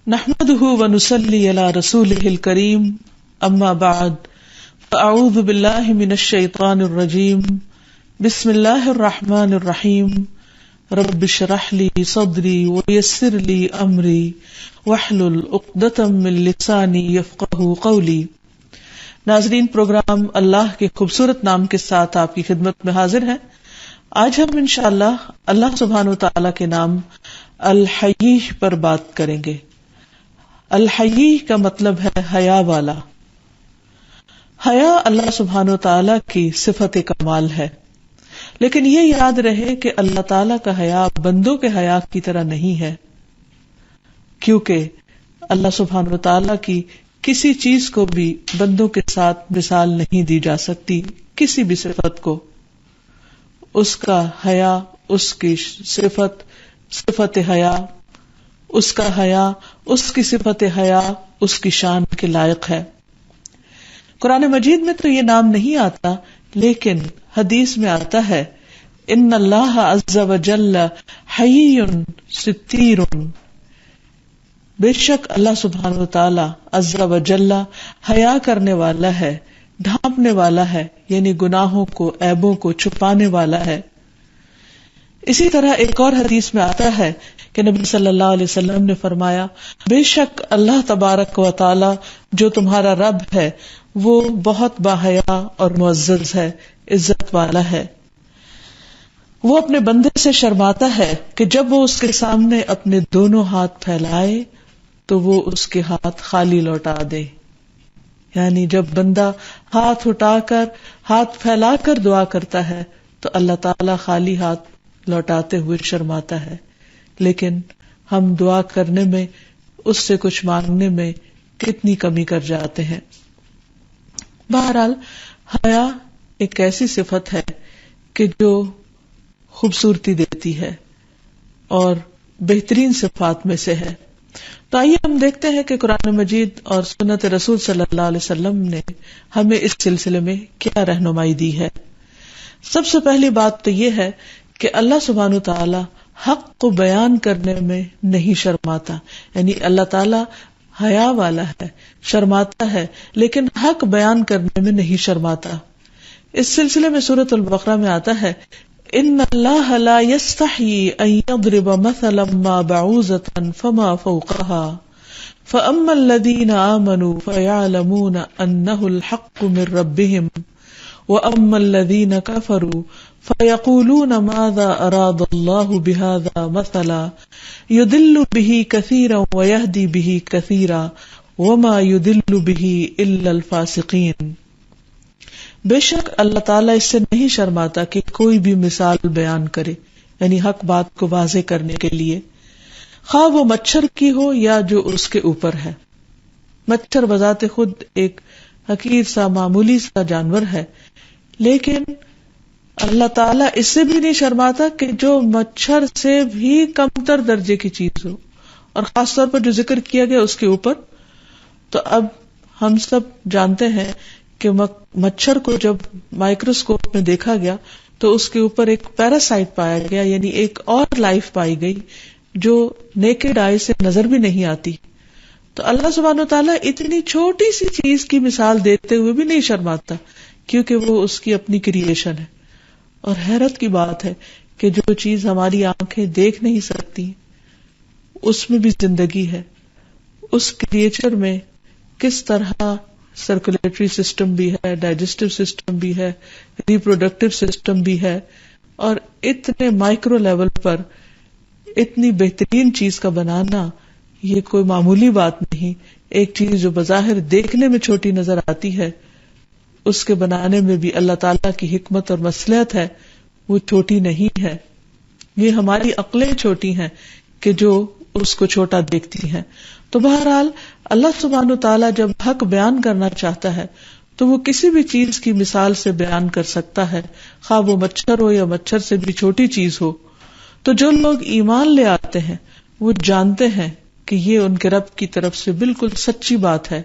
نحمده ونصلي على رسوله الكريم اما بعد فاعوذ بالله من الشيطان الرجيم بسم الله الرحمن الرحيم رب اشرح لي صدري ويسر لي امري واحلل عقدة من لساني يفقهوا قولي۔ ناظرین، پروگرام اللہ کے خوبصورت نام کے ساتھ آپ کی خدمت میں حاضر ہے۔ آج ہم انشاءاللہ اللہ سبحانہ وتعالی کے نام الحی پر بات کریں گے۔ الحی کا مطلب ہے حیا والا۔ حیا اللہ سبحانہ وتعالی کی صفت کمال ہے، لیکن یہ یاد رہے کہ اللہ تعالی کا حیا بندوں کے حیا کی طرح نہیں ہے، کیونکہ اللہ سبحانہ وتعالی کی کسی چیز کو بھی بندوں کے ساتھ مثال نہیں دی جا سکتی۔ کسی بھی صفت کو، اس کا حیا، اس کی صفت حیا، اس کا حیا، اس کی صفت حیا اس کی شان کے لائق ہے۔ قرآن مجید میں تو یہ نام نہیں آتا، لیکن حدیث میں آتا ہے ان اللہ عز وجل حی ستیر، بے شک اللہ سبحانہ وتعالی عز وجل حیا کرنے والا ہے، ڈھانپنے والا ہے، یعنی گناہوں کو، عیبوں کو چھپانے والا ہے۔ اسی طرح ایک اور حدیث میں آتا ہے کہ نبی صلی اللہ علیہ وسلم نے فرمایا، بے شک اللہ تبارک و تعالی جو تمہارا رب ہے وہ بہت باحیا اور معزز ہے، عزت والا ہے۔ وہ اپنے بندے سے شرماتا ہے کہ جب وہ اس کے سامنے اپنے دونوں ہاتھ پھیلائے تو وہ اس کے ہاتھ خالی لوٹا دے، یعنی جب بندہ ہاتھ اٹھا کر، ہاتھ پھیلا کر دعا کرتا ہے تو اللہ تعالی خالی ہاتھ لوٹاتے ہوئے شرماتا ہے، لیکن ہم دعا کرنے میں، اس سے کچھ مانگنے میں کتنی کمی کر جاتے ہیں۔ بہرحال حیا ایک ایسی صفت ہے کہ جو خوبصورتی دیتی ہے اور بہترین صفات میں سے ہے۔ تو آئیے ہم دیکھتے ہیں کہ قرآن مجید اور سنت رسول صلی اللہ علیہ وسلم نے ہمیں اس سلسلے میں کیا رہنمائی دی ہے۔ سب سے پہلی بات تو یہ ہے کہ اللہ سبحانہ تعالی حق کو بیان کرنے میں نہیں شرماتا، یعنی اللہ تعالی حیا والا ہے، شرماتا ہے، لیکن حق بیان کرنے میں نہیں شرماتا۔ اس سلسلے میں سورۃ البقرہ میں آتا ہے ان اللہ لا یستحیی ان یضرب مثلا ما بعوضۃ فما فوقها فاما الذین آمنوا فیعلمون انہ الحق من ربهم واما الذین کفروا فیقولون ماذا اراد اللہ بہذا مثلا یضل به کثیرا ویہدی به کثیرا وما یضل به الا الفاسقین۔ بے شک اللہ تعالیٰ اس سے نہیں شرماتا کہ کوئی بھی مثال بیان کرے، یعنی حق بات کو واضح کرنے کے لیے، خواہ وہ مچھر کی ہو یا جو اس کے اوپر ہے۔ مچھر بذات خود ایک حقیر سا معمولی سا جانور ہے، لیکن اللہ تعالیٰ اس سے بھی نہیں شرماتا کہ جو مچھر سے بھی کمتر درجے کی چیز ہو، اور خاص طور پر جو ذکر کیا گیا اس کے اوپر۔ تو اب ہم سب جانتے ہیں کہ مچھر کو جب مائکروسکوپ میں دیکھا گیا تو اس کے اوپر ایک پیراسائٹ پایا گیا، یعنی ایک اور لائف پائی گئی جو نیکڈ آئی سے نظر بھی نہیں آتی۔ تو اللہ سبحانہ وتعالیٰ اتنی چھوٹی سی چیز کی مثال دیتے ہوئے بھی نہیں شرماتا، کیونکہ وہ اس کی اپنی کریشن ہے۔ اور حیرت کی بات ہے کہ جو چیز ہماری آنکھیں دیکھ نہیں سکتی اس میں بھی زندگی ہے، اس کریچر میں کس طرح سرکولیٹری سسٹم بھی ہے، ڈائجسٹو سسٹم بھی ہے، ریپروڈکٹیو سسٹم بھی ہے، اور اتنے مائکرو لیول پر اتنی بہترین چیز کا بنانا یہ کوئی معمولی بات نہیں۔ ایک چیز جو بظاہر دیکھنے میں چھوٹی نظر آتی ہے، اس کے بنانے میں بھی اللہ تعالیٰ کی حکمت اور مصلحت ہے، وہ چھوٹی نہیں ہے۔ یہ ہماری عقلیں چھوٹی ہیں کہ جو اس کو چھوٹا دیکھتی ہیں۔ تو بہرحال اللہ سبحانہ وتعالیٰ جب حق بیان کرنا چاہتا ہے تو وہ کسی بھی چیز کی مثال سے بیان کر سکتا ہے، خواہ وہ مچھر ہو یا مچھر سے بھی چھوٹی چیز ہو۔ تو جو لوگ ایمان لے آتے ہیں وہ جانتے ہیں کہ یہ ان کے رب کی طرف سے بالکل سچی بات ہے،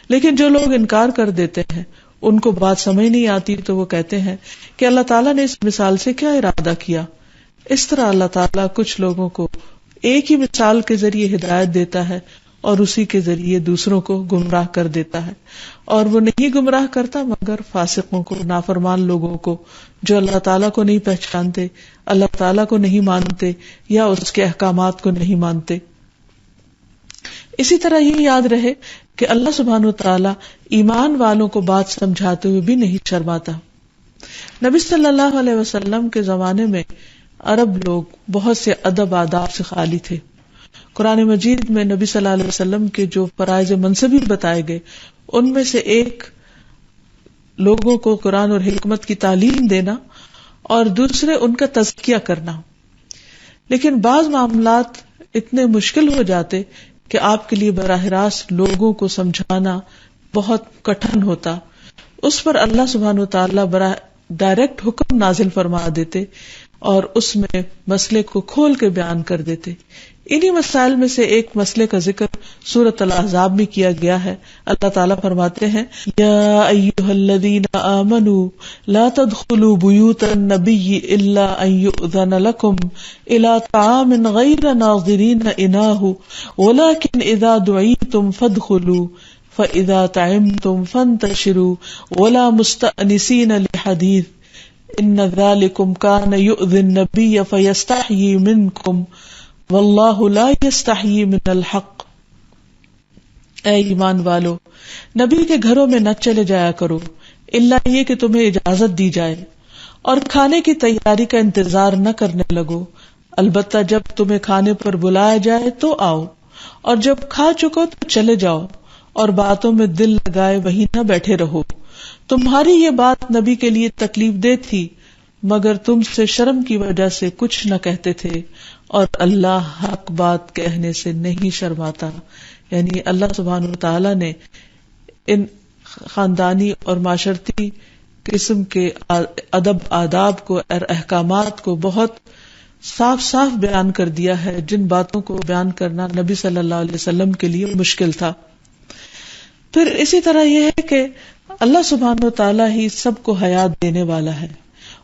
لیکن جو لوگ انکار کر دیتے ہیں، ان کو بات سمجھ نہیں آتی، تو وہ کہتے ہیں کہ اللہ تعالیٰ نے اس مثال سے کیا ارادہ کیا۔ اس طرح اللہ تعالیٰ کچھ لوگوں کو ایک ہی مثال کے ذریعے ہدایت دیتا ہے اور اسی کے ذریعے دوسروں کو گمراہ کر دیتا ہے. اور وہ نہیں گمراہ کرتا مگر فاسقوں کو، نافرمان لوگوں کو، جو اللہ تعالیٰ کو نہیں پہچانتے، اللہ تعالیٰ کو نہیں مانتے یا اس کے احکامات کو نہیں مانتے. اسی طرح یہ یاد رہے کہ اللہ سبحانہ وتعالیٰ ایمان والوں کو بات سمجھاتے ہوئے بھی نہیں شرماتا. نبی صلی اللہ علیہ وسلم کے زمانے میں عرب لوگ بہت سے ادب آداب سے خالی تھے. قرآن مجید میں نبی صلی اللہ علیہ وسلم کے جو فرائض منصبی بتائے گئے ان میں سے ایک لوگوں کو قرآن اور حکمت کی تعلیم دینا اور دوسرے ان کا تزکیہ کرنا. لیکن بعض معاملات اتنے مشکل ہو جاتے کہ آپ کے لیے براہ راست لوگوں کو سمجھانا بہت کٹھن ہوتا. اس پر اللہ سبحانہ وتعالیٰ ڈائریکٹ حکم نازل فرما دیتے اور اس میں مسئلے کو کھول کے بیان کر دیتے. انہی مسائل میں سے ایک مسئلے کا ذکر سورۃ الاحزاب میں کیا گیا ہے. اللہ تعالیٰ فرماتے ہیں یا ایھا الذین آمنوا لا تدخلوا بیوت النبی الا ان یؤذن لکم الی طعام غیر ناظرین اناہ ولکن اذا دعیتم فادخلوا فاذا طعمتم فانتشروا ولا مستأنسین لحدیث ان ذلکم کان یؤذی النبی فیستحیی منکم واللہ لا یستحیی من الحق. اے ایمان والو، نبی کے گھروں میں نہ چلے جایا کرو الا یہ کہ تمہیں اجازت دی جائے، اور کھانے کی تیاری کا انتظار نہ کرنے لگو، البتہ جب تمہیں کھانے پر بلایا جائے تو آؤ، اور جب کھا چکو تو چلے جاؤ، اور باتوں میں دل لگائے وہیں نہ بیٹھے رہو. تمہاری یہ بات نبی کے لیے تکلیف دہ تھی مگر تم سے شرم کی وجہ سے کچھ نہ کہتے تھے، اور اللہ حق بات کہنے سے نہیں شرماتا. یعنی اللہ سبحانہ وتعالیٰ نے ان خاندانی اور معاشرتی قسم کے ادب آداب کو اور احکامات کو بہت صاف صاف بیان کر دیا ہے، جن باتوں کو بیان کرنا نبی صلی اللہ علیہ وسلم کے لیے مشکل تھا. پھر اسی طرح یہ ہے کہ اللہ سبحانہ وتعالیٰ ہی سب کو حیات دینے والا ہے.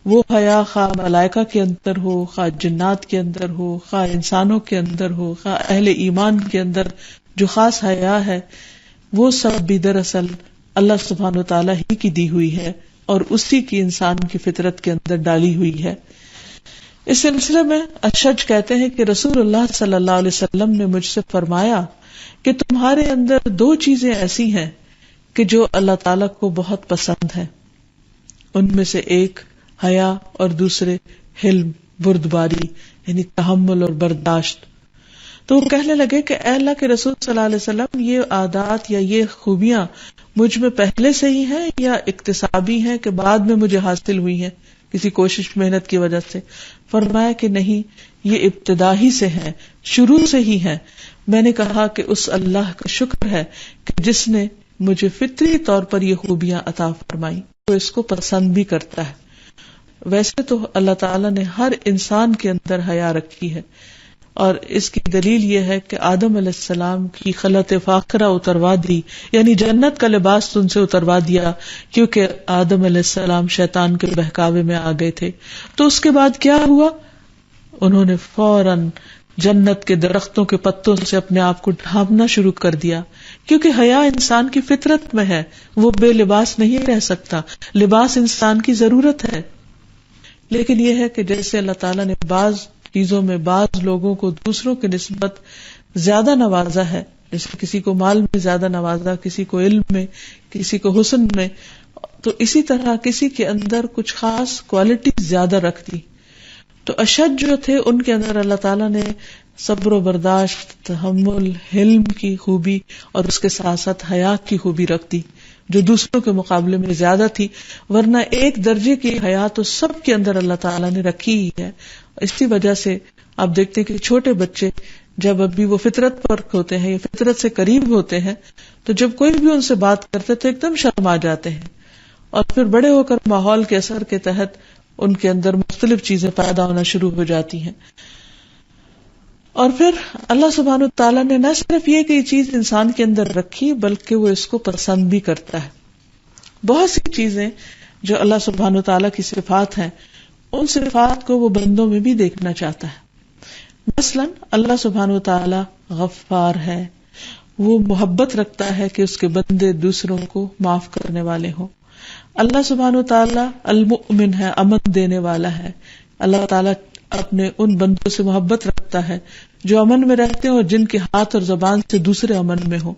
وہ حیا خواہ ملائکہ کے اندر ہو، خواہ جنات کے اندر ہو، خواہ انسانوں کے اندر ہو، خواہ اہل ایمان کے اندر جو خاص حیا ہے، وہ سب بھی دراصل اللہ سبحانہ وتعالیٰ ہی کی دی ہوئی ہے اور اسی کی انسان کی فطرت کے اندر ڈالی ہوئی ہے. اس سلسلے میں اشج کہتے ہیں کہ رسول اللہ صلی اللہ علیہ وسلم نے مجھ سے فرمایا کہ تمہارے اندر دو چیزیں ایسی ہیں کہ جو اللہ تعالیٰ کو بہت پسند ہے. ان میں سے ایک حیا اور دوسرے حلم، بردباری، یعنی تحمل اور برداشت. تو وہ کہنے لگے کہ اے اللہ کے رسول صلی اللہ علیہ وسلم، یہ عادات یا یہ خوبیاں مجھ میں پہلے سے ہی ہیں یا اکتسابی ہیں کہ بعد میں مجھے حاصل ہوئی ہیں کسی کوشش محنت کی وجہ سے؟ فرمایا کہ نہیں، یہ ابتدا ہی سے ہیں، شروع سے ہی ہیں. میں نے کہا کہ اس اللہ کا شکر ہے کہ جس نے مجھے فطری طور پر یہ خوبیاں عطا فرمائی، وہ اس کو پسند بھی کرتا ہے. ویسے تو اللہ تعالیٰ نے ہر انسان کے اندر حیا رکھی ہے، اور اس کی دلیل یہ ہے کہ آدم علیہ السلام کی خلعت فاخرہ اتروا دی، یعنی جنت کا لباس ان سے اتروا دیا، کیونکہ آدم علیہ السلام شیطان کے بہکاوے میں آ گئے تھے. تو اس کے بعد کیا ہوا؟ انہوں نے فوراً جنت کے درختوں کے پتوں سے اپنے آپ کو ڈھانپنا شروع کر دیا، کیونکہ حیا انسان کی فطرت میں ہے، وہ بے لباس نہیں رہ سکتا، لباس انسان کی ضرورت ہے. لیکن یہ ہے کہ جیسے اللہ تعالیٰ نے بعض چیزوں میں بعض لوگوں کو دوسروں کے نسبت زیادہ نوازا ہے، جیسے کسی کو مال میں زیادہ نوازا، کسی کو علم میں، کسی کو حسن میں، تو اسی طرح کسی کے اندر کچھ خاص کوالٹی زیادہ رکھ دی. تو اشد جو تھے ان کے اندر اللہ تعالیٰ نے صبر و برداشت، تحمل، حلم کی خوبی اور اس کے ساتھ ساتھ حیا کی خوبی رکھ دی، جو دوسروں کے مقابلے میں زیادہ تھی. ورنہ ایک درجے کی حیا تو سب کے اندر اللہ تعالیٰ نے رکھی ہی ہے. اسی وجہ سے آپ دیکھتے ہیں کہ چھوٹے بچے جب ابھی وہ فطرت پر ہوتے ہیں یا فطرت سے قریب ہوتے ہیں تو جب کوئی بھی ان سے بات کرتے تو ایک دم شرما جاتے ہیں، اور پھر بڑے ہو کر ماحول کے اثر کے تحت ان کے اندر مختلف چیزیں پیدا ہونا شروع ہو جاتی ہیں. اور پھر اللہ سبحانہ وتعالیٰ نے نہ صرف یہ کہ یہ چیز انسان کے اندر رکھی بلکہ وہ اس کو پسند بھی کرتا ہے. بہت سی چیزیں جو اللہ سبحانہ وتعالیٰ کی صفات ہیں ان صفات کو وہ بندوں میں بھی دیکھنا چاہتا ہے. مثلا اللہ سبحانہ وتعالیٰ غفار ہے، وہ محبت رکھتا ہے کہ اس کے بندے دوسروں کو معاف کرنے والے ہوں. اللہ سبحانہ و تعالی المؤمن ہے، امن دینے والا ہے. اللہ تعالی اپنے ان بندوں سے محبت رکھتا ہے جو امن میں رہتے ہیں اور جن کے ہاتھ اور زبان سے دوسرے امن میں ہوں.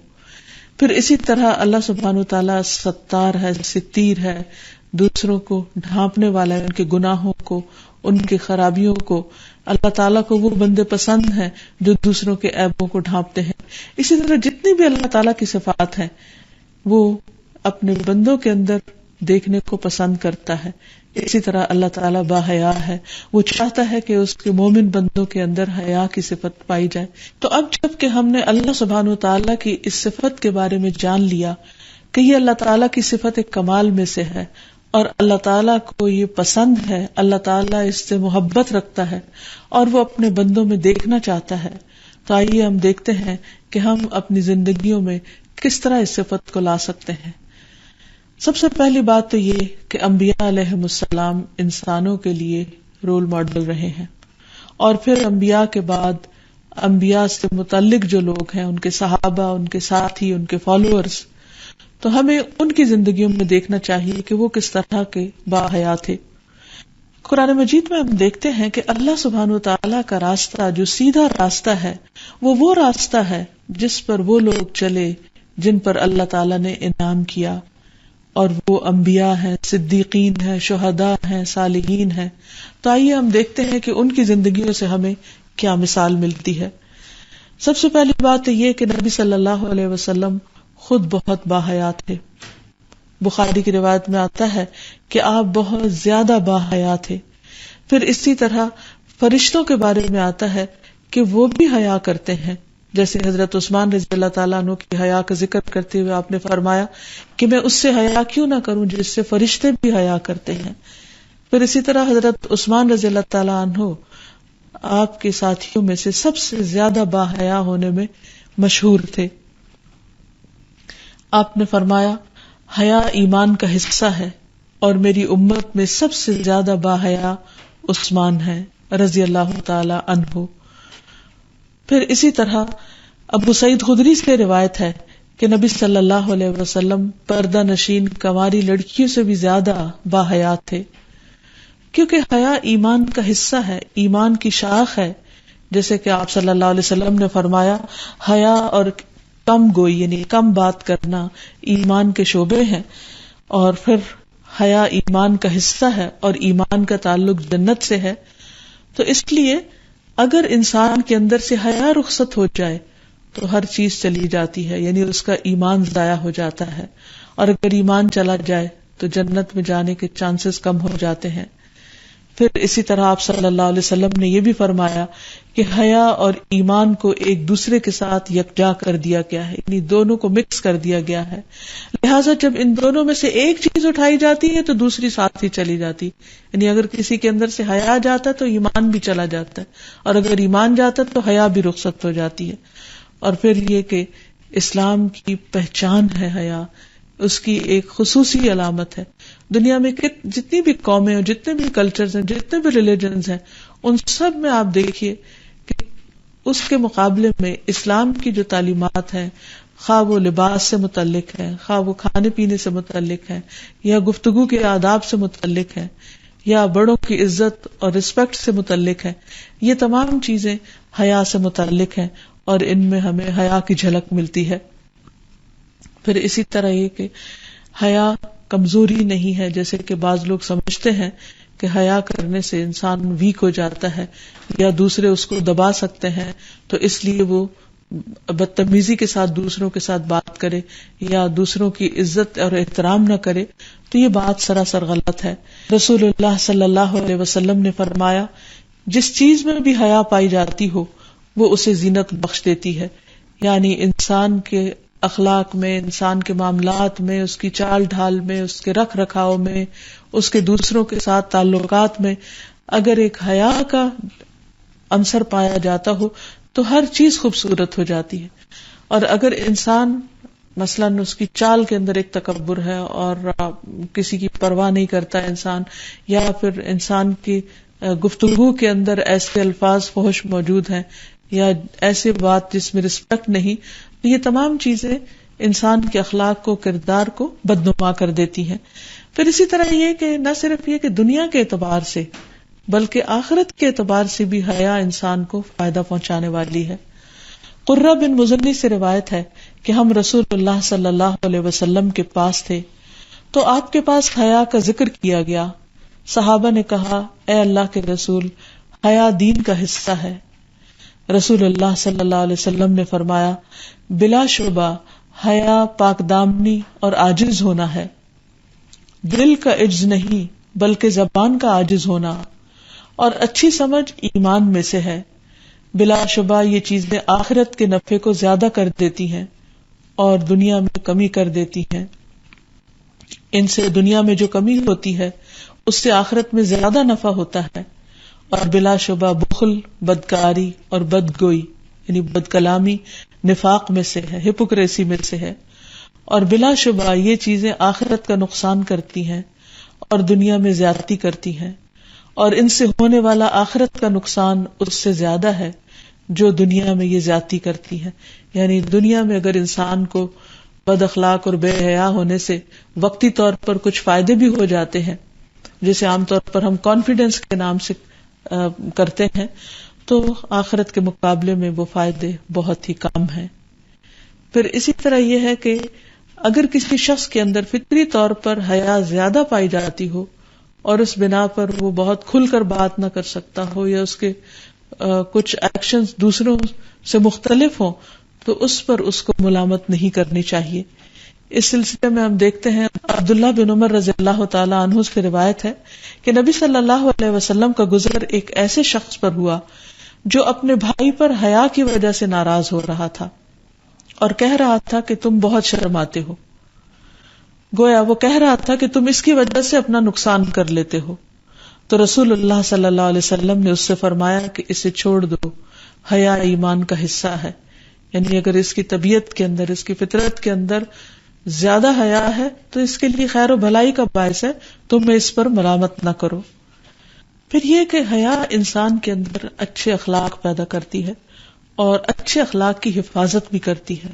پھر اسی طرح اللہ سبحانہ و تعالی ستار ہے، ستیر ہے، دوسروں کو ڈھانپنے والا ہے، ان کے گناہوں کو، ان کی خرابیوں کو. اللہ تعالیٰ کو وہ بندے پسند ہیں جو دوسروں کے عیبوں کو ڈھانپتے ہیں. اسی طرح جتنی بھی اللہ تعالیٰ کی صفات ہیں وہ اپنے بندوں کے اندر دیکھنے کو پسند کرتا ہے. اسی طرح اللہ تعالیٰ با حیا ہے، وہ چاہتا ہے کہ اس کے مومن بندوں کے اندر حیا کی صفت پائی جائے. تو اب جب کہ ہم نے اللہ سبحانہ و تعالیٰ کی اس صفت کے بارے میں جان لیا کہ یہ اللہ تعالیٰ کی صفت ایک کمال میں سے ہے اور اللہ تعالیٰ کو یہ پسند ہے، اللہ تعالیٰ اس سے محبت رکھتا ہے اور وہ اپنے بندوں میں دیکھنا چاہتا ہے، تو آئیے ہم دیکھتے ہیں کہ ہم اپنی زندگیوں میں کس طرح اس صفت کو لا سکتے ہیں. سب سے پہلی بات تو یہ کہ انبیاء علیہم السلام انسانوں کے لیے رول ماڈل رہے ہیں، اور پھر انبیاء کے بعد انبیاء سے متعلق جو لوگ ہیں، ان کے صحابہ، ان کے ساتھی، ان کے فالوورز، تو ہمیں ان کی زندگیوں میں دیکھنا چاہیے کہ وہ کس طرح کے با حیا تھے. قرآن مجید میں ہم دیکھتے ہیں کہ اللہ سبحانہ وتعالیٰ کا راستہ جو سیدھا راستہ ہے وہ راستہ ہے جس پر وہ لوگ چلے جن پر اللہ تعالیٰ نے انعام کیا، اور وہ انبیاء ہیں، صدیقین ہیں، شہداء ہیں، صالحین ہیں. تو آئیے ہم دیکھتے ہیں کہ ان کی زندگیوں سے ہمیں کیا مثال ملتی ہے. سب سے پہلی بات تو یہ کہ نبی صلی اللہ علیہ وسلم خود بہت باحیا تھے. بخاری کی روایت میں آتا ہے کہ آپ بہت زیادہ باحیا تھے. پھر اسی طرح فرشتوں کے بارے میں آتا ہے کہ وہ بھی حیا کرتے ہیں، جیسے حضرت عثمان رضی اللہ تعالیٰ عنہ کی حیا کا ذکر کرتے ہوئے آپ نے فرمایا کہ میں اس سے حیا کیوں نہ کروں جس سے فرشتے بھی حیا کرتے ہیں. پھر اسی طرح حضرت عثمان رضی اللہ تعالیٰ عنہ آپ کے ساتھیوں میں سے سب سے زیادہ باحیا ہونے میں مشہور تھے. آپ نے فرمایا حیا ایمان کا حصہ ہے اور میری امت میں سب سے زیادہ باحیا عثمان ہے رضی اللہ تعالی عنہ. پھر اسی طرح ابو سعید خدری سے روایت ہے کہ نبی صلی اللہ علیہ وسلم پردہ نشین کنواری لڑکیوں سے بھی زیادہ باحیا تھے، کیونکہ حیا ایمان کا حصہ ہے، ایمان کی شاخ ہے. جیسے کہ آپ صلی اللہ علیہ وسلم نے فرمایا حیا اور کم گوئی یعنی کم بات کرنا ایمان کے شعبے ہیں، اور پھر حیا ایمان کا حصہ ہے اور ایمان کا تعلق جنت سے ہے. تو اس لیے اگر انسان کے اندر سے حیا رخصت ہو جائے تو ہر چیز چلی جاتی ہے، یعنی اس کا ایمان ضائع ہو جاتا ہے، اور اگر ایمان چلا جائے تو جنت میں جانے کے چانسز کم ہو جاتے ہیں. پھر اسی طرح آپ صلی اللہ علیہ وسلم نے یہ بھی فرمایا کہ حیا اور ایمان کو ایک دوسرے کے ساتھ یکجا کر دیا گیا ہے، یعنی دونوں کو مکس کر دیا گیا ہے. لہٰذا جب ان دونوں میں سے ایک چیز اٹھائی جاتی ہے تو دوسری ساتھ ہی چلی جاتی، یعنی اگر کسی کے اندر سے حیا جاتا ہے تو ایمان بھی چلا جاتا ہے، اور اگر ایمان جاتا ہے تو حیا بھی رخصت ہو جاتی ہے. اور پھر یہ کہ اسلام کی پہچان ہے حیا، اس کی ایک خصوصی علامت ہے. دنیا میں جتنی بھی قومیں ہیں، جتنے بھی کلچرز ہیں، جتنے بھی ریلیجنز ہیں، ان سب میں آپ دیکھیے کہ اس کے مقابلے میں اسلام کی جو تعلیمات ہیں، خواہ وہ لباس سے متعلق ہے، خواہ وہ کھانے پینے سے متعلق ہے، یا گفتگو کے آداب سے متعلق ہے، یا بڑوں کی عزت اور رسپیکٹ سے متعلق ہے، یہ تمام چیزیں حیا سے متعلق ہیں اور ان میں ہمیں حیا کی جھلک ملتی ہے. پھر اسی طرح یہ کہ حیا کمزوری نہیں ہے، جیسے کہ بعض لوگ سمجھتے ہیں کہ حیا کرنے سے انسان ویک ہو جاتا ہے یا دوسرے اس کو دبا سکتے ہیں، تو اس لیے وہ بدتمیزی کے ساتھ دوسروں کے ساتھ بات کرے یا دوسروں کی عزت اور احترام نہ کرے. تو یہ بات سراسر غلط ہے. رسول اللہ صلی اللہ علیہ وسلم نے فرمایا جس چیز میں بھی حیا پائی جاتی ہو وہ اسے زینت بخش دیتی ہے، یعنی انسان کے اخلاق میں، انسان کے معاملات میں، اس کی چال ڈھال میں، اس کے رکھ رکھاؤ میں، اس کے دوسروں کے ساتھ تعلقات میں اگر ایک حیا کا عنصر پایا جاتا ہو تو ہر چیز خوبصورت ہو جاتی ہے. اور اگر انسان مثلاً اس کی چال کے اندر ایک تکبر ہے اور کسی کی پرواہ نہیں کرتا انسان، یا پھر انسان کی گفتگو کے اندر ایسے الفاظ فحش موجود ہیں یا ایسے بات جس میں رسپیکٹ نہیں، یہ تمام چیزیں انسان کے اخلاق کو، کردار کو بدنما کر دیتی ہیں. پھر اسی طرح یہ کہ نہ صرف یہ کہ دنیا کے اعتبار سے بلکہ آخرت کے اعتبار سے بھی حیا انسان کو فائدہ پہنچانے والی ہے. قرہ بن مزنی سے روایت ہے کہ ہم رسول اللہ صلی اللہ علیہ وسلم کے پاس تھے تو آپ کے پاس حیا کا ذکر کیا گیا. صحابہ نے کہا اے اللہ کے رسول، حیا دین کا حصہ ہے. رسول اللہ صلی اللہ علیہ وسلم نے فرمایا بلا شبہ حیا پاک دامنی اور عاجز ہونا ہے، دل کا عجز نہیں بلکہ زبان کا عاجز ہونا، اور اچھی سمجھ ایمان میں سے ہے. بلا شبہ یہ چیزیں آخرت کے نفع کو زیادہ کر دیتی ہیں اور دنیا میں کمی کر دیتی ہیں. ان سے دنیا میں جو کمی ہوتی ہے اس سے آخرت میں زیادہ نفع ہوتا ہے. اور بلا شبہ بخل، بدکاری اور بدگوئی یعنی بد کلامی نفاق میں سے ہے، ہپوکریسی میں سے ہے. اور بلا شبہ یہ چیزیں آخرت کا نقصان کرتی ہیں اور دنیا میں زیادتی کرتی ہیں، اور ان سے ہونے والا آخرت کا نقصان اس سے زیادہ ہے جو دنیا میں یہ زیادتی کرتی ہے. یعنی دنیا میں اگر انسان کو بد اخلاق اور بے حیا ہونے سے وقتی طور پر کچھ فائدے بھی ہو جاتے ہیں، جسے عام طور پر ہم کانفیڈنس کے نام سے کرتے ہیں، تو آخرت کے مقابلے میں وہ فائدے بہت ہی کم ہیں. پھر اسی طرح یہ ہے کہ اگر کسی شخص کے اندر فطری طور پر حیا زیادہ پائی جاتی ہو اور اس بنا پر وہ بہت کھل کر بات نہ کر سکتا ہو یا اس کے کچھ ایکشنز دوسروں سے مختلف ہوں، تو اس پر اس کو ملامت نہیں کرنی چاہیے. اس سلسلے میں ہم دیکھتے ہیں عبداللہ بن عمر رضی اللہ تعالی عنہ سے روایت ہے کہ نبی صلی اللہ علیہ وسلم کا گزر ایک ایسے شخص پر ہوا جو اپنے بھائی پر حیا کی وجہ سے ناراض ہو رہا تھا اور کہہ رہا تھا کہ تم بہت شرماتے ہو. گویا وہ کہہ رہا تھا کہ تم اس کی وجہ سے اپنا نقصان کر لیتے ہو. تو رسول اللہ صلی اللہ علیہ وسلم نے اس سے فرمایا کہ اسے چھوڑ دو، حیا ایمان کا حصہ ہے. یعنی اگر اس کی طبیعت کے اندر، اس کی فطرت کے اندر زیادہ حیا ہے تو اس کے لیے خیر و بھلائی کا باعث ہے، تم اس پر ملامت نہ کرو. پھر یہ کہ حیا انسان کے اندر اچھے اخلاق پیدا کرتی ہے اور اچھے اخلاق کی حفاظت بھی کرتی ہے.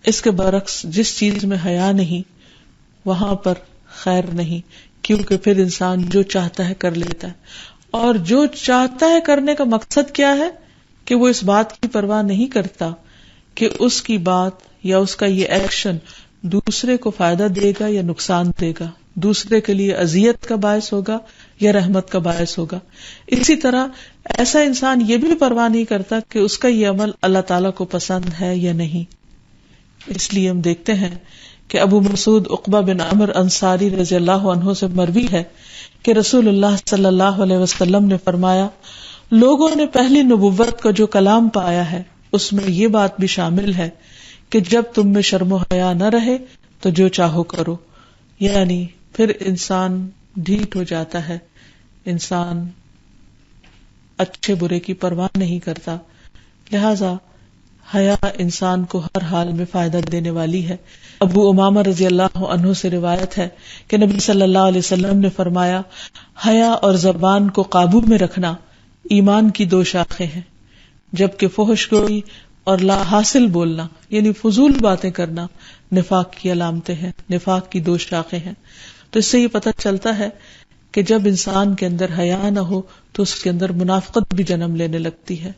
اس کے برعکس جس چیز میں حیا نہیں وہاں پر خیر نہیں، کیونکہ پھر انسان جو چاہتا ہے کر لیتا ہے، اور جو چاہتا ہے کرنے کا مقصد کیا ہے کہ وہ اس بات کی پرواہ نہیں کرتا کہ اس کی بات یا اس کا یہ ایکشن دوسرے کو فائدہ دے گا یا نقصان دے گا، دوسرے کے لیے اذیت کا باعث ہوگا یا رحمت کا باعث ہوگا. اسی طرح ایسا انسان یہ بھی پرواہ نہیں کرتا کہ اس کا یہ عمل اللہ تعالیٰ کو پسند ہے یا نہیں. اس لیے ہم دیکھتے ہیں کہ ابو مسعود عقبہ بن عمر انصاری رضی اللہ عنہ سے مروی ہے کہ رسول اللہ صلی اللہ علیہ وسلم نے فرمایا لوگوں نے پہلی نبوت کا جو کلام پایا ہے اس میں یہ بات بھی شامل ہے کہ جب تم میں شرم و حیا نہ رہے تو جو چاہو کرو. یعنی پھر انسان ڈھیٹ ہو جاتا ہے، انسان اچھے برے کی پرواہ نہیں کرتا. لہذا حیا انسان کو ہر حال میں فائدہ دینے والی ہے. ابو امامہ رضی اللہ عنہ سے روایت ہے کہ نبی صلی اللہ علیہ وسلم نے فرمایا حیا اور زبان کو قابو میں رکھنا ایمان کی دو شاخیں ہیں، جبکہ فحش گوئی اور لا حاصل بولنا یعنی فضول باتیں کرنا نفاق کی علامتیں ہیں، نفاق کی دو شاخیں ہیں. تو اس سے یہ پتہ چلتا ہے کہ جب انسان کے اندر حیا نہ ہو تو اس کے اندر منافقت بھی جنم لینے لگتی ہے.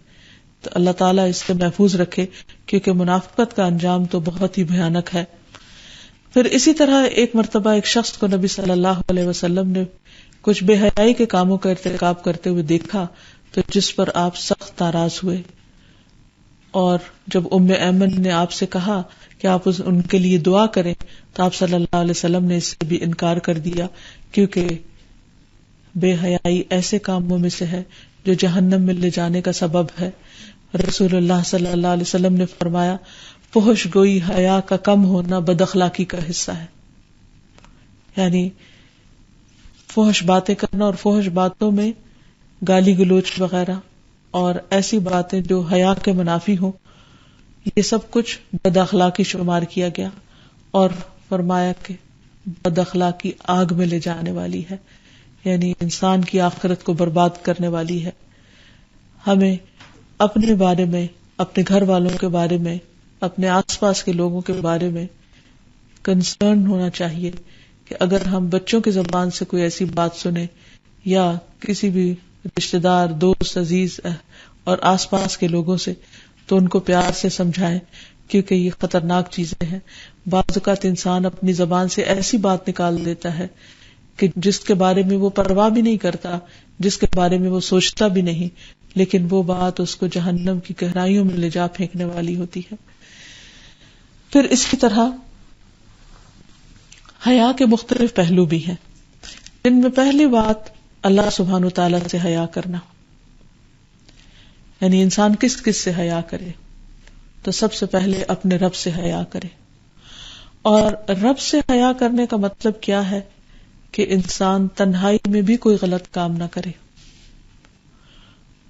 تو اللہ تعالیٰ اس سے محفوظ رکھے، کیونکہ منافقت کا انجام تو بہت ہی بھیانک ہے. پھر اسی طرح ایک مرتبہ ایک شخص کو نبی صلی اللہ علیہ وسلم نے کچھ بے حیائی کے کاموں کا ارتکاب کرتے ہوئے دیکھا تو جس پر آپ سخت ناراض ہوئے، اور جب ام ایمن نے آپ سے کہا کہ آپ ان کے لیے دعا کریں تو آپ صلی اللہ علیہ وسلم نے اس سے بھی انکار کر دیا، کیونکہ بے حیائی ایسے کاموں میں سے ہے جو جہنم میں لے جانے کا سبب ہے. رسول اللہ صلی اللہ علیہ وسلم نے فرمایا فحش گوئی حیا کا کم ہونا بد اخلاقی کا حصہ ہے. یعنی فحش باتیں کرنا اور فحش باتوں میں گالی گلوچ وغیرہ اور ایسی باتیں جو حیا کے منافی ہوں، یہ سب کچھ بد اخلاقی شمار کیا گیا اور فرمایا کہ بد اخلاقی آگ میں لے جانے والی ہے، یعنی انسان کی آخرت کو برباد کرنے والی ہے. ہمیں اپنے بارے میں، اپنے گھر والوں کے بارے میں، اپنے آس پاس کے لوگوں کے بارے میں کنسرن ہونا چاہیے کہ اگر ہم بچوں کی زبان سے کوئی ایسی بات سنیں یا کسی بھی رشتہ دار، دوست، عزیز اور آس پاس کے لوگوں سے، تو ان کو پیار سے سمجھائیں، کیونکہ یہ خطرناک چیزیں ہیں. بعض اوقات انسان اپنی زبان سے ایسی بات نکال دیتا ہے کہ جس کے بارے میں وہ پرواہ بھی نہیں کرتا، جس کے بارے میں وہ سوچتا بھی نہیں، لیکن وہ بات اس کو جہنم کی گہرائیوں میں لے جا پھینکنے والی ہوتی ہے. پھر اسی طرح حیا کے مختلف پہلو بھی ہیں، جن میں پہلی بات اللہ سبحانہ وتعالیٰ سے حیا کرنا. یعنی انسان کس کس سے حیا کرے؟ تو سب سے پہلے اپنے رب سے حیا کرے. اور رب سے حیا کرنے کا مطلب کیا ہے؟ کہ انسان تنہائی میں بھی کوئی غلط کام نہ کرے.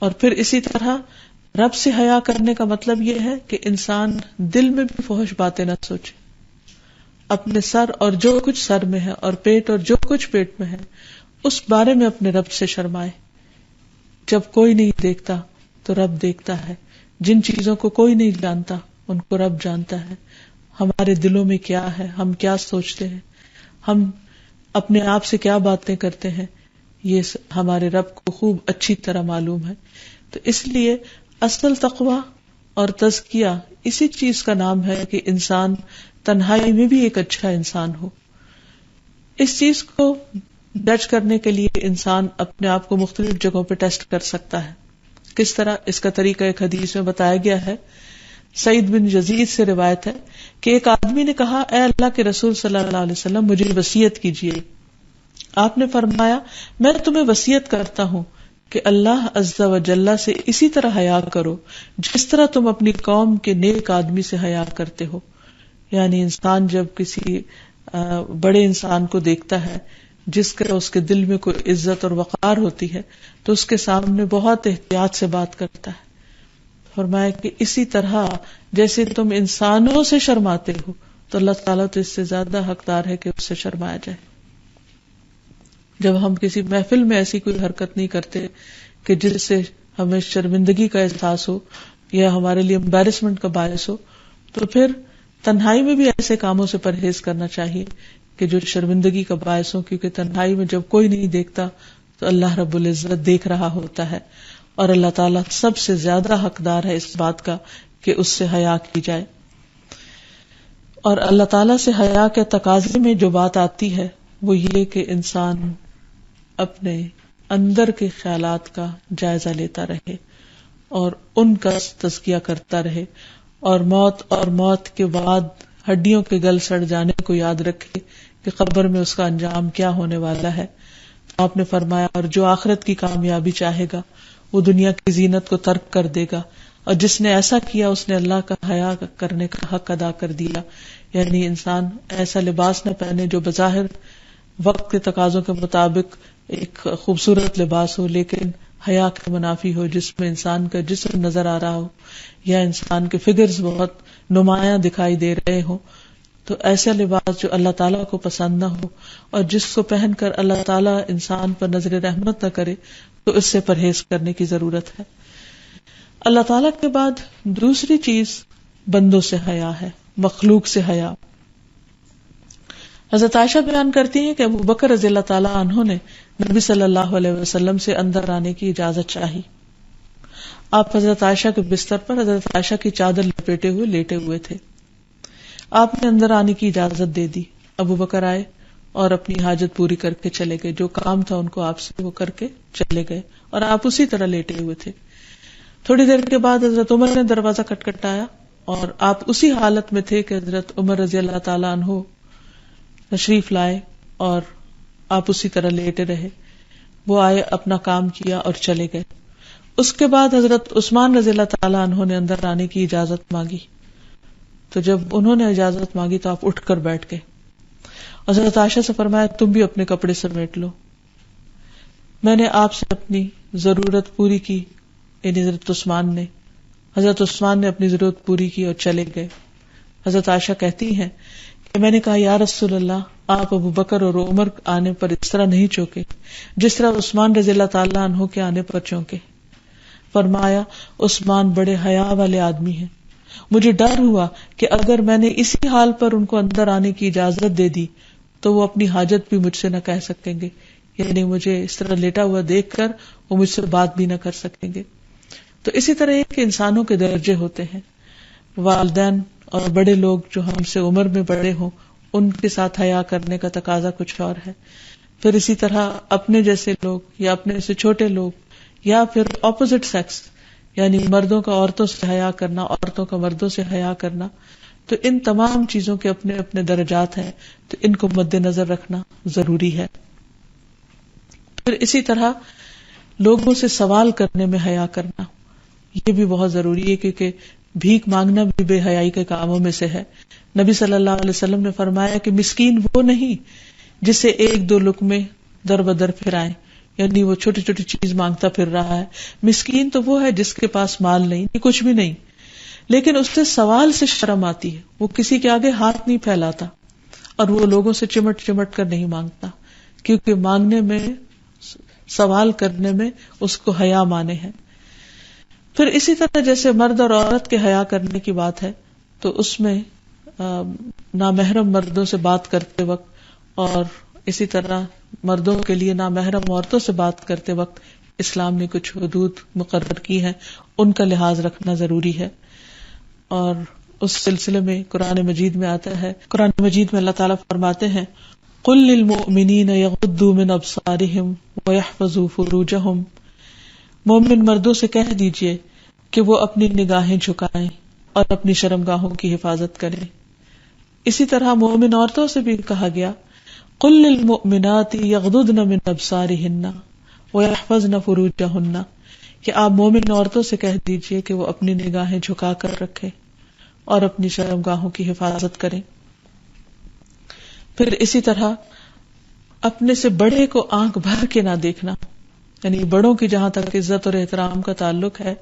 اور پھر اسی طرح رب سے حیا کرنے کا مطلب یہ ہے کہ انسان دل میں بھی فحش باتیں نہ سوچے. اپنے سر اور جو کچھ سر میں ہے اور پیٹ اور جو کچھ پیٹ میں ہے اس بارے میں اپنے رب سے شرمائے. جب کوئی نہیں دیکھتا تو رب دیکھتا ہے. جن چیزوں کو کوئی نہیں جانتا ان کو رب جانتا ہے. ہمارے دلوں میں کیا ہے، ہم کیا سوچتے ہیں، ہم اپنے آپ سے کیا باتیں کرتے ہیں، یہ ہمارے رب کو خوب اچھی طرح معلوم ہے. تو اس لیے اصل تقویٰ اور تزکیہ اسی چیز کا نام ہے کہ انسان تنہائی میں بھی ایک اچھا انسان ہو. اس چیز کو جج کرنے کے لیے انسان اپنے آپ کو مختلف جگہوں پہ ٹیسٹ کر سکتا ہے. کس طرح؟ اس کا طریقہ ایک حدیث میں بتایا گیا ہے. سعید بن یزید سے روایت ہے کہ ایک آدمی نے کہا، اے اللہ کے رسول صلی اللہ علیہ وسلم، مجھے وصیت کیجیے. آپ نے فرمایا، میں تمہیں وصیت کرتا ہوں کہ اللہ عز و جل سے اسی طرح حیا کرو جس طرح تم اپنی قوم کے نیک آدمی سے حیا کرتے ہو. یعنی انسان جب کسی بڑے انسان کو دیکھتا ہے جس کا اس کے دل میں کوئی عزت اور وقار ہوتی ہے تو اس کے سامنے بہت احتیاط سے بات کرتا ہے. فرمایا کہ اسی طرح جیسے تم انسانوں سے شرماتے ہو تو اللہ تعالیٰ تو اس سے زیادہ حقدار ہے کہ اس سے شرمایا جائے. جب ہم کسی محفل میں ایسی کوئی حرکت نہیں کرتے کہ جس سے ہمیں شرمندگی کا احساس ہو یا ہمارے لیے امبیرسمنٹ کا باعث ہو، تو پھر تنہائی میں بھی ایسے کاموں سے پرہیز کرنا چاہیے کہ جو شرمندگی کا باعث ہو. کیونکہ تنہائی میں جب کوئی نہیں دیکھتا تو اللہ رب العزت دیکھ رہا ہوتا ہے، اور اللہ تعالیٰ سب سے زیادہ حقدار ہے اس بات کا کہ اس سے حیا کی جائے. اور اللہ تعالیٰ سے حیا کے تقاضے میں جو بات آتی ہے وہ یہ کہ انسان اپنے اندر کے خیالات کا جائزہ لیتا رہے اور ان کا تزکیہ کرتا رہے، اور موت کے بعد ہڈیوں کے گل سڑ جانے کو یاد رکھے کہ قبر میں اس کا انجام کیا ہونے والا ہے. آپ نے فرمایا، اور جو آخرت کی کامیابی چاہے گا وہ دنیا کی زینت کو ترک کر دے گا، اور جس نے ایسا کیا اس نے اللہ کا حیا کرنے کا حق ادا کر دیا. یعنی انسان ایسا لباس نہ پہنے جو بظاہر وقت کے تقاضوں کے مطابق ایک خوبصورت لباس ہو لیکن حیا کے منافی ہو، جس میں انسان کا جسم نظر آ رہا ہو یا انسان کے فگرز بہت نمایاں دکھائی دے رہے ہوں. تو ایسا لباس جو اللہ تعالیٰ کو پسند نہ ہو اور جس کو پہن کر اللہ تعالیٰ انسان پر نظر رحمت نہ کرے، تو اس سے پرہیز کرنے کی ضرورت ہے. اللہ تعالیٰ کے بعد دوسری چیز بندوں سے حیا ہے، مخلوق سے حیا. حضرت عائشہ بیان کرتی ہیں کہ ابو بکر رضی اللہ تعالیٰ عنہ نے نبی صلی اللہ علیہ وسلم سے اندر آنے کی اجازت چاہی. آپ حضرت عائشہ کے بستر پر حضرت عائشہ کی چادر لپیٹے ہوئے لیٹے ہوئے تھے. آپ نے اندر آنے کی اجازت دے دی. ابو بکر آئے اور اپنی حاجت پوری کر کے چلے گئے. جو کام تھا ان کو آپ سے وہ کر کے چلے گئے اور آپ اسی طرح لیٹے ہوئے تھے. تھوڑی دیر کے بعد حضرت عمر نے دروازہ کھٹکھٹایا اور آپ اسی حالت میں تھے کہ حضرت عمر رضی اللہ تعالیٰ عنہ تشریف لائے اور آپ اسی طرح لیٹے رہے. وہ آئے، اپنا کام کیا اور چلے گئے. اس کے بعد حضرت عثمان رضی اللہ تعالیٰ عنہ نے اندر آنے کی اجازت مانگی. تو جب انہوں نے اجازت مانگی تو آپ اٹھ کر بیٹھ گئے. حضرت عائشہ سے فرمایا، تم بھی اپنے کپڑے سمیٹ لو. میں نے آپ سے اپنی ضرورت پوری کی، یعنی حضرت عثمان نے اپنی ضرورت پوری کی اور چلے گئے. حضرت عائشہ کہتی ہیں کہ میں نے کہا، یا رسول اللہ، آپ ابو بکر اور عمر آنے پر اس طرح نہیں چونکے جس طرح عثمان رضی اللہ تعالیٰ عنہ کے آنے پر چونکے. فرمایا عثمان بڑے حیا والے آدمی ہیں، مجھے ڈر ہوا کہ اگر میں نے اسی حال پر ان کو اندر آنے کی اجازت دے دی تو وہ اپنی حاجت بھی مجھ سے نہ کہہ سکیں گے، یعنی مجھے اس طرح لیٹا ہوا دیکھ کر وہ مجھ سے بات بھی نہ کر سکیں گے۔ تو اسی طرح ایک انسانوں کے درجے ہوتے ہیں، والدین اور بڑے لوگ جو ہم سے عمر میں بڑے ہوں ان کے ساتھ حیا کرنے کا تقاضا کچھ اور ہے، پھر اسی طرح اپنے جیسے لوگ یا اپنے سے چھوٹے لوگ یا پھر اپوزٹ سیکس یعنی مردوں کا عورتوں سے حیا کرنا، عورتوں کا مردوں سے حیا کرنا، تو ان تمام چیزوں کے اپنے اپنے درجات ہیں، تو ان کو مد نظر رکھنا ضروری ہے۔ پھر اسی طرح لوگوں سے سوال کرنے میں حیا کرنا، یہ بھی بہت ضروری ہے، کیونکہ بھیک مانگنا بھی بے حیائی کے کاموں میں سے ہے۔ نبی صلی اللہ علیہ وسلم نے فرمایا کہ مسکین وہ نہیں جسے ایک دو لقمے در بدر پھرائیں، یعنی وہ چھوٹی چھوٹی چیز مانگتا پھر رہا ہے، مسکین تو وہ ہے جس کے پاس مال نہیں، کچھ بھی نہیں، لیکن اس سے سوال سے شرم آتی ہے، وہ کسی کے آگے ہاتھ نہیں پھیلاتا اور وہ لوگوں سے چمٹ چمٹ کر نہیں مانگتا، کیونکہ مانگنے میں، سوال کرنے میں اس کو حیا مانے ہے۔ پھر اسی طرح جیسے مرد اور عورت کے حیا کرنے کی بات ہے تو اس میں نامحرم مردوں سے بات کرتے وقت اور اسی طرح مردوں کے لیے نامحرم عورتوں سے بات کرتے وقت اسلام نے کچھ حدود مقرر کی ہیں، ان کا لحاظ رکھنا ضروری ہے۔ اور اس سلسلے میں قرآن مجید میں آتا ہے، قرآن مجید میں اللہ تعالیٰ فرماتے ہیں قُل لِّلْمُؤْمِنِينَ يَغُضُّوا مِنْ أَبْصَارِهِمْ وَيَحْفَظُوا فُرُوجَهُمْ، مومن مردوں سے کہہ دیجئے کہ وہ اپنی نگاہیں جھکائیں اور اپنی شرمگاہوں کی حفاظت کریں۔ اسی طرح مومن عورتوں سے بھی کہا گیا قُل لِّلْمُؤْمِنَاتِ يَغْضُضْنَ مِنْ أَبْصَارِهِنَّ وَيَحْفَظْنَ فُرُوجَهُنَّ، کہ آپ مومن عورتوں سے کہہ دیجئے کہ وہ اپنی نگاہیں جھکا کر رکھیں اور اپنی شرمگاہوں کی حفاظت کریں۔ پھر اسی طرح اپنے سے بڑے کو آنکھ بھر کے نہ دیکھنا، یعنی بڑوں کی جہاں تک عزت اور احترام کا تعلق ہے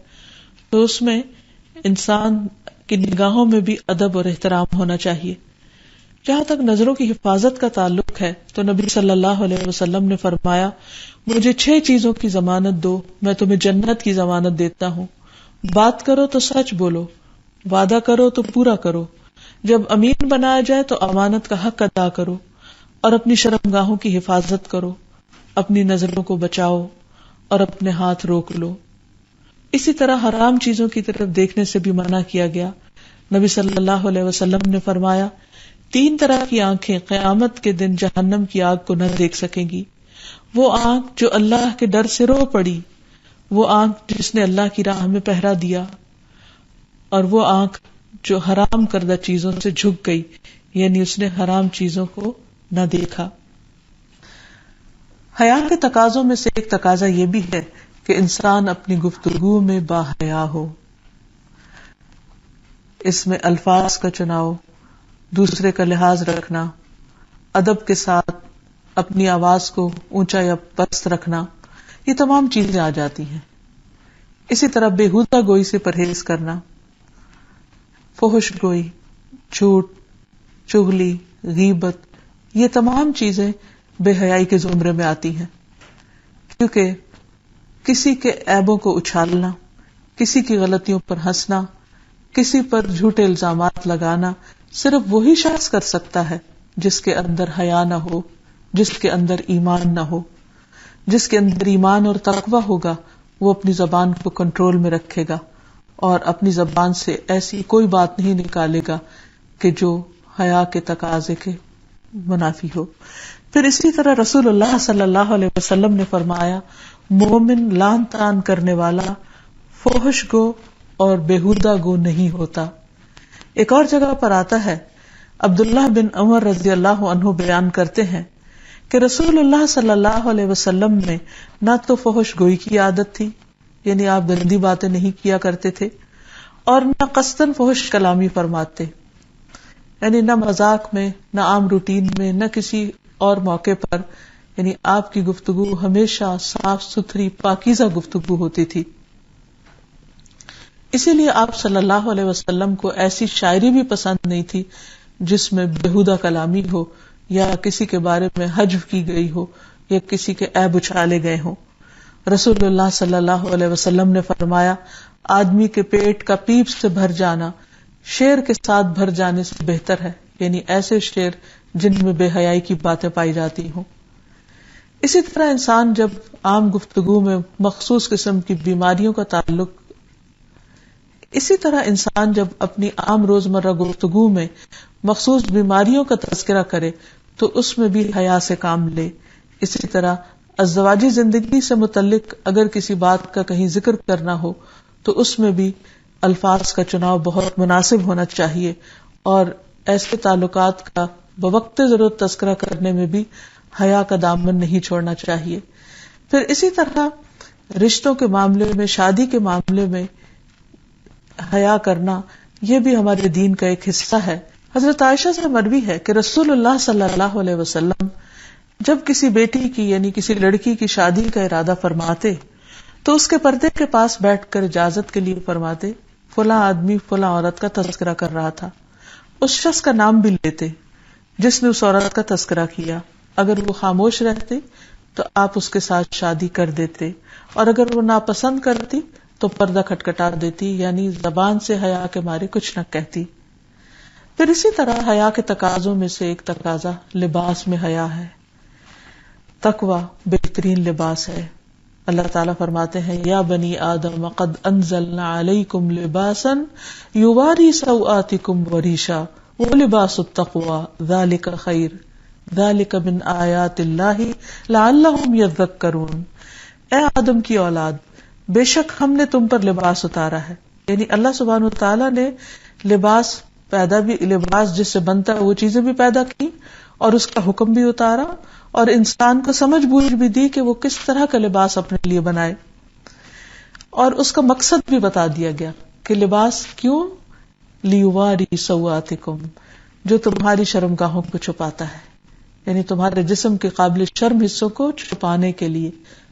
تو اس میں انسان کی نگاہوں میں بھی ادب اور احترام ہونا چاہیے۔ جہاں تک نظروں کی حفاظت کا تعلق ہے تو نبی صلی اللہ علیہ وسلم نے فرمایا مجھے 6 چیزوں کی ضمانت دو، میں تمہیں جنت کی ضمانت دیتا ہوں۔ بات کرو تو سچ بولو، وعدہ کرو تو پورا کرو، جب امین بنایا جائے تو امانت کا حق ادا کرو، اور اپنی شرمگاہوں کی حفاظت کرو، اپنی نظروں کو بچاؤ اور اپنے ہاتھ روک لو۔ اسی طرح حرام چیزوں کی طرف دیکھنے سے بھی منع کیا گیا۔ نبی صلی اللہ علیہ وسلم نے فرمایا 3 طرح کی آنکھیں قیامت کے دن جہنم کی آگ کو نہ دیکھ سکیں گی، وہ آنکھ جو اللہ کے ڈر سے رو پڑی، وہ آنکھ جس نے اللہ کی راہ میں پہرا دیا، اور وہ آنکھ جو حرام کردہ چیزوں سے جھک گئی، یعنی اس نے حرام چیزوں کو نہ دیکھا۔ حیا کے تقاضوں میں سے ایک تقاضا یہ بھی ہے کہ انسان اپنی گفتگو میں باحیا ہو، اس میں الفاظ کا چناؤ، دوسرے کا لحاظ رکھنا، ادب کے ساتھ اپنی آواز کو اونچا یا پست رکھنا، یہ تمام چیزیں آ جاتی ہیں۔ اسی طرح بےہودہ گوئی سے پرہیز کرنا، فحش گوئی، جھوٹ، چغلی، غیبت، یہ تمام چیزیں بے حیائی کے زمرے میں آتی ہیں، کیونکہ کسی کے عیبوں کو اچھالنا، کسی کی غلطیوں پر ہنسنا، کسی پر جھوٹے الزامات لگانا صرف وہی شخص کر سکتا ہے جس کے اندر حیا نہ ہو، جس کے اندر ایمان نہ ہو۔ جس کے اندر ایمان اور تقویٰ ہوگا وہ اپنی زبان کو کنٹرول میں رکھے گا اور اپنی زبان سے ایسی کوئی بات نہیں نکالے گا کہ جو حیا کے تقاضے کے منافی ہو۔ پھر اسی طرح رسول اللہ صلی اللہ علیہ وسلم نے فرمایا مومن لان تان کرنے والا، فحش گو اور بےہودہ گو نہیں ہوتا۔ ایک اور جگہ پر آتا ہے، عبداللہ بن عمر رضی اللہ عنہ بیان کرتے ہیں کہ رسول اللہ صلی اللہ علیہ وسلم میں نہ تو فحش گوئی کی عادت تھی، یعنی آپ گندی باتیں نہیں کیا کرتے تھے، اور نہ قصداً فحش کلامی فرماتے، یعنی نہ مذاق میں، نہ عام روٹین میں، نہ کسی اور موقع پر، یعنی آپ کی گفتگو ہمیشہ صاف ستھری پاکیزہ گفتگو ہوتی تھی۔ اسی لیے آپ صلی اللہ علیہ وسلم کو ایسی شاعری بھی پسند نہیں تھی جس میں بےہودہ کلامی ہو یا کسی کے بارے میں حجو کی گئی ہو یا کسی کے عیب اچھالے گئے ہوں۔ رسول اللہ صلی اللہ علیہ وسلم نے فرمایا آدمی کے پیٹ کا پیپ سے بھر جانا شیر کے ساتھ بھر جانے سے بہتر ہے، یعنی ایسے شیر جن میں بے حیائی کی باتیں پائی جاتی ہوں۔ اسی طرح انسان جب عام گفتگو میں مخصوص قسم کی بیماریوں کا تعلق اسی طرح انسان جب اپنی عام روزمرہ گفتگو میں مخصوص بیماریوں کا تذکرہ کرے تو اس میں بھی حیا سے کام لے۔ اسی طرح ازدواجی زندگی سے متعلق اگر کسی بات کا کہیں ذکر کرنا ہو تو اس میں بھی الفاظ کا چناؤ بہت مناسب ہونا چاہیے، اور ایسے تعلقات کا بوقت ضرورت تذکرہ کرنے میں بھی حیا کا دامن نہیں چھوڑنا چاہیے۔ پھر اسی طرح رشتوں کے معاملے میں، شادی کے معاملے میں حیا کرنا یہ بھی ہمارے دین کا ایک حصہ ہے۔ حضرت عائشہ سے مروی ہے کہ رسول اللہ صلی اللہ علیہ وسلم جب کسی بیٹی کی یعنی کسی لڑکی کی شادی کا ارادہ فرماتے تو اس کے پردے کے پاس بیٹھ کر اجازت کے لیے فرماتے فلاں آدمی فلاں عورت کا تذکرہ کر رہا تھا، اس شخص کا نام بھی لیتے جس نے اس عورت کا تذکرہ کیا، اگر وہ خاموش رہتے تو آپ اس کے ساتھ شادی کر دیتے، اور اگر وہ ناپسند کرتی تو پردہ کھٹکھٹا دیتی، یعنی زبان سے حیا کے مارے کچھ نہ کہتی۔ پھر اسی طرح حیا کے تقاضوں میں سے ایک تقاضا لباس میں حیا ہے۔ تقوی بہترین لباس ہے۔ اللہ تعالیٰ فرماتے ہیں یا بنی آدم قد انزلنا علیکم لباسا یواری سوآتکم وریشا ولباس التقوی ذالک خیر ذالک من آیات اللہ لعلہم یذکرون۔ اے آدم کی اولاد، بے شک ہم نے تم پر لباس اتارا ہے، یعنی اللہ سبحانہ وتعالیٰ نے لباس جس سے بنتا ہے وہ چیزیں بھی پیدا کی اور اس کا حکم بھی اتارا، اور انسان کو سمجھ بوجھ بھی دی کہ وہ کس طرح کا لباس اپنے لیے بنائے، اور اس کا مقصد بھی بتا دیا گیا کہ لباس کیوں، لیواری سوآتکم، جو تمہاری شرمگاہوں کو چھپاتا ہے، یعنی تمہارے جسم کے قابل شرم حصوں کو چھپانے کے لیے۔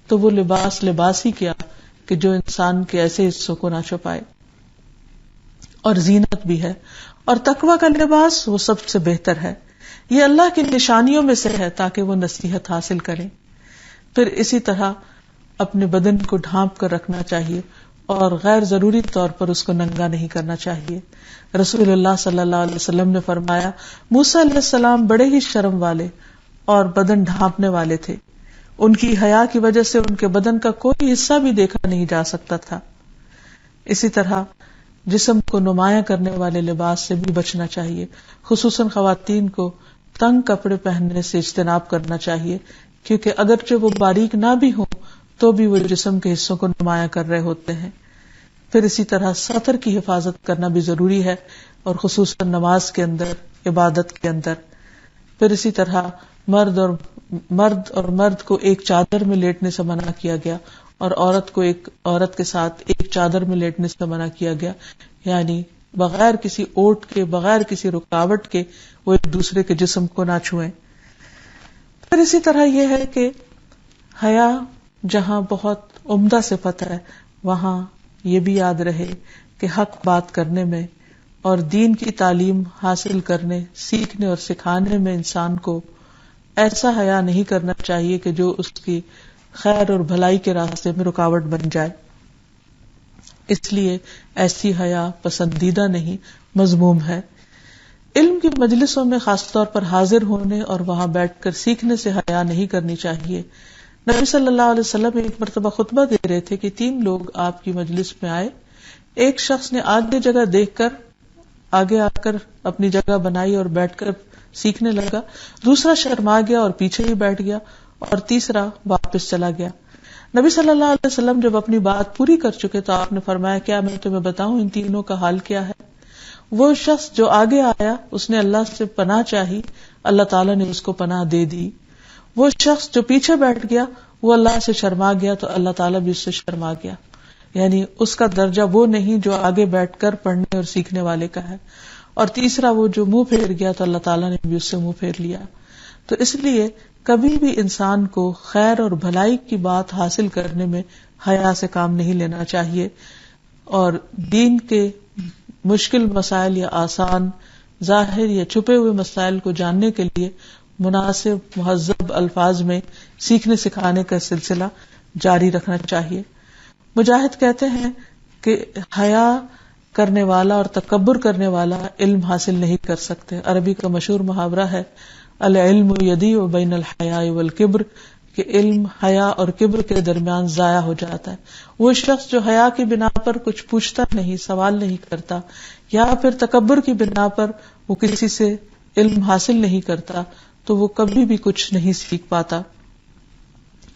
تو وہ لباس ہی کیا کہ جو انسان کے ایسے حصوں کو نہ چھپائے، اور زینت بھی ہے۔ اور تقوی کا لباس وہ سب سے بہتر ہے، یہ اللہ کی نشانیوں میں سے ہے تاکہ وہ نصیحت حاصل کریں۔ پھر اسی طرح اپنے بدن کو ڈھانپ کر رکھنا چاہیے اور غیر ضروری طور پر اس کو ننگا نہیں کرنا چاہیے۔ رسول اللہ صلی اللہ علیہ وسلم نے فرمایا موسیٰ علیہ السلام بڑے ہی شرم والے اور بدن ڈھانپنے والے تھے، ان کی حیا کی وجہ سے ان کے بدن کا کوئی حصہ بھی دیکھا نہیں جا سکتا تھا۔ اسی طرح جسم کو نمایاں کرنے والے لباس سے بھی بچنا چاہیے، خصوصاً خواتین کو تنگ کپڑے پہننے سے اجتناب کرنا چاہیے، کیونکہ اگرچہ وہ باریک نہ بھی ہوں تو بھی وہ جسم کے حصوں کو نمایاں کر رہے ہوتے ہیں۔ پھر اسی طرح سطر کی حفاظت کرنا بھی ضروری ہے، اور خصوصاً نماز کے اندر، عبادت کے اندر۔ پھر اسی طرح مرد کو ایک چادر میں لیٹنے سے منع کیا گیا، اور عورت کے ساتھ ایک چادر میں لیٹنے سے منع کیا گیا، یعنی بغیر کسی اوٹ کے، بغیر کسی رکاوٹ کے وہ ایک دوسرے کے جسم کو نہ چھوئیں۔ پھر اسی طرح یہ ہے کہ حیا جہاں بہت عمدہ صفت ہے، وہاں یہ بھی یاد رہے کہ حق بات کرنے میں اور دین کی تعلیم حاصل کرنے، سیکھنے اور سکھانے میں انسان کو ایسا حیا نہیں کرنا چاہیے کہ جو اس کی خیر اور بھلائی کے راستے میں رکاوٹ بن جائے۔ اس لیے ایسی حیا پسندیدہ نہیں، مذموم ہے۔ علم کی مجلسوں میں خاص طور پر حاضر ہونے اور وہاں بیٹھ کر سیکھنے سے حیا نہیں کرنی چاہیے۔ نبی صلی اللہ علیہ وسلم ایک مرتبہ خطبہ دے رہے تھے کہ 3 لوگ آپ کی مجلس میں آئے۔ ایک شخص نے آگے جگہ دیکھ کر آگے آ کر اپنی جگہ بنائی اور بیٹھ کر سیکھنے لگا، دوسرا شرما گیا اور پیچھے ہی بیٹھ گیا، اور تیسرا واپس چلا گیا۔ نبی صلی اللہ علیہ وسلم جب اپنی بات پوری کر چکے تو آپ نے فرمایا کیا میں تمہیں بتاؤں ان تینوں کا حال کیا ہے؟ وہ شخص جو آگے آیا اس نے اللہ سے پناہ چاہی، اللہ تعالیٰ نے اس کو پناہ دے دی۔ وہ شخص جو پیچھے بیٹھ گیا وہ اللہ سے شرما گیا تو اللہ تعالیٰ بھی اس سے شرما گیا، یعنی اس کا درجہ وہ نہیں جو آگے بیٹھ کر پڑھنے اور سیکھنے والے کا ہے۔ اور تیسرا وہ جو منہ پھیر گیا تو اللہ تعالیٰ نے بھی اس سے منہ پھیر لیا۔ تو اس لیے کبھی بھی انسان کو خیر اور بھلائی کی بات حاصل کرنے میں حیا سے کام نہیں لینا چاہیے، اور دین کے مشکل مسائل یا آسان، ظاہر یا چھپے ہوئے مسائل کو جاننے کے لیے مناسب مہذب الفاظ میں سیکھنے سکھانے کا سلسلہ جاری رکھنا چاہیے. مجاہد کہتے ہیں کہ حیا کرنے والا اور تکبر کرنے والا علم حاصل نہیں کر سکتے. عربی کا مشہور محاورہ ہے العلم یضیع بین الحیاء والکبر، کہ علم حیا اور کبر کے درمیان ضائع ہو جاتا ہے. وہ شخص جو حیا کی بنا پر کچھ پوچھتا نہیں، سوال نہیں کرتا، یا پھر تکبر کی بنا پر وہ کسی سے علم حاصل نہیں کرتا، تو وہ کبھی بھی کچھ نہیں سیکھ پاتا.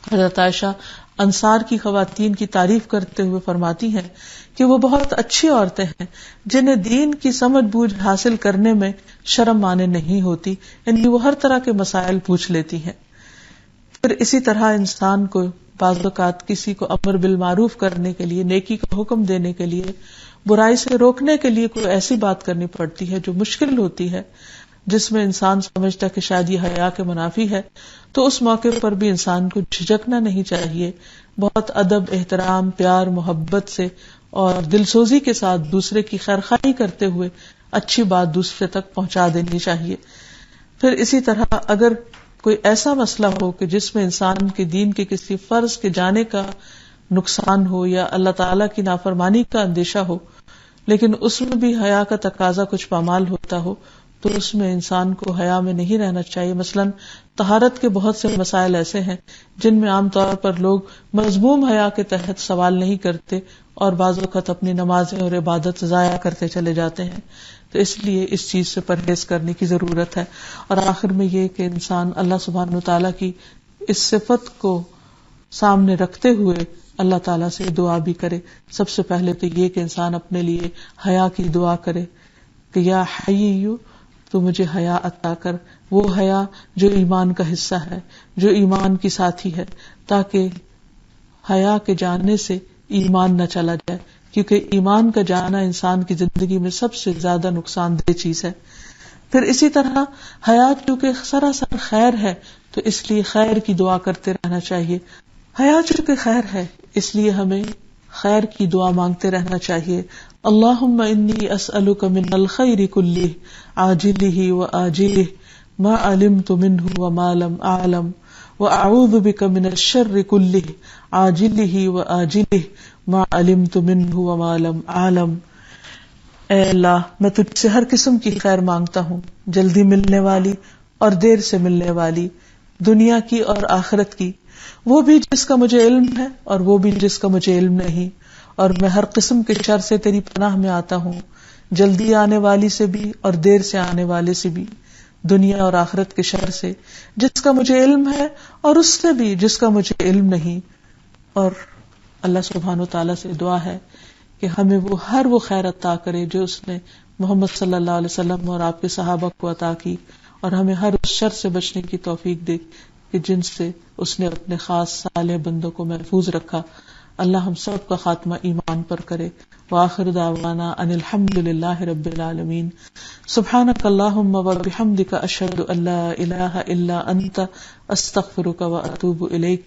حضرت عائشہ انصار کی خواتین کی تعریف کرتے ہوئے فرماتی ہیں کہ وہ بہت اچھی عورتیں ہیں جنہیں دین کی سمجھ بوجھ حاصل کرنے میں شرم مانے نہیں ہوتی، یعنی وہ ہر طرح کے مسائل پوچھ لیتی ہیں. پھر اسی طرح انسان کو بعض اوقات کسی کو امر بالمعروف کرنے کے لیے، نیکی کا حکم دینے کے لیے، برائی سے روکنے کے لیے کوئی ایسی بات کرنی پڑتی ہے جو مشکل ہوتی ہے، جس میں انسان سمجھتا ہے کہ شاید یہ حیا کے منافی ہے، تو اس موقع پر بھی انسان کو جھجکنا نہیں چاہیے. بہت ادب، احترام، پیار، محبت سے اور دل سوزی کے ساتھ دوسرے کی خیرخواہی کرتے ہوئے اچھی بات دوسرے تک پہنچا دینی چاہیے. پھر اسی طرح اگر کوئی ایسا مسئلہ ہو کہ جس میں انسان کے دین کے کسی فرض کے جانے کا نقصان ہو یا اللہ تعالیٰ کی نافرمانی کا اندیشہ ہو، لیکن اس میں بھی حیا کا تقاضا کچھ پامال ہوتا ہو، تو اس میں انسان کو حیا میں نہیں رہنا چاہیے. مثلاً طہارت کے بہت سے مسائل ایسے ہیں جن میں عام طور پر لوگ مذموم حیا کے تحت سوال نہیں کرتے اور بعض وقت اپنی نمازیں اور عبادت ضائع کرتے چلے جاتے ہیں. تو اس لیے اس چیز سے پرہیز کرنے کی ضرورت ہے. اور آخر میں یہ کہ انسان اللہ سبحانہ وتعالیٰ کی اس صفت کو سامنے رکھتے ہوئے اللہ تعالیٰ سے دعا بھی کرے. سب سے پہلے تو یہ کہ انسان اپنے لیے حیا کی دعا کرے کہ یا حیّ تو مجھے حیا عطا کر، وہ حیا جو ایمان کا حصہ ہے، جو ایمان کی ساتھی ہے، تاکہ حیا کے جانے سے ایمان نہ چلا جائے، کیونکہ ایمان کا جانا انسان کی زندگی میں سب سے زیادہ نقصان دہ چیز ہے. پھر اسی طرح حیا چونکہ سراسر خیر ہے تو اس لیے خیر کی دعا کرتے رہنا چاہیے. حیا چونکہ خیر ہے اس لیے ہمیں خیر کی دعا مانگتے رہنا چاہیے. اللہم انی اسألک من الخیر کلہ عاجلہ وآجلہ ما علمت منہ وما لم اعلم واعوذ بک من الشر کلہ عاجلہ وآجلہ ما علمت منہ وما لم اعلم. اے اللہ، میں تجھ سے ہر قسم کی خیر مانگتا ہوں، جلدی ملنے والی اور دیر سے ملنے والی، دنیا کی اور آخرت کی، وہ بھی جس کا مجھے علم ہے اور وہ بھی جس کا مجھے علم نہیں. اور میں ہر قسم کے شر سے تیری پناہ میں آتا ہوں، جلدی آنے والی سے بھی اور دیر سے آنے والے سے بھی، دنیا اور آخرت کے شر سے، جس کا مجھے علم ہے اور اس سے بھی جس کا مجھے علم نہیں. اور اللہ سبحانہ وتعالیٰ سے دعا ہے کہ ہمیں وہ خیر عطا کرے جو اس نے محمد صلی اللہ علیہ وسلم اور آپ کے صحابہ کو عطا کی، اور ہمیں ہر اس شر سے بچنے کی توفیق دے کہ جن سے اس نے اپنے خاص صالح بندوں کو محفوظ رکھا. اللہ ہم سب کا خاتمہ ایمان پر کرے. وآخر دعوانا ان الحمد للہ رب العالمین. سبحانک اللہم وبحمدک اشہد ان لا الہ الا انت استغفرک واتوب الیک.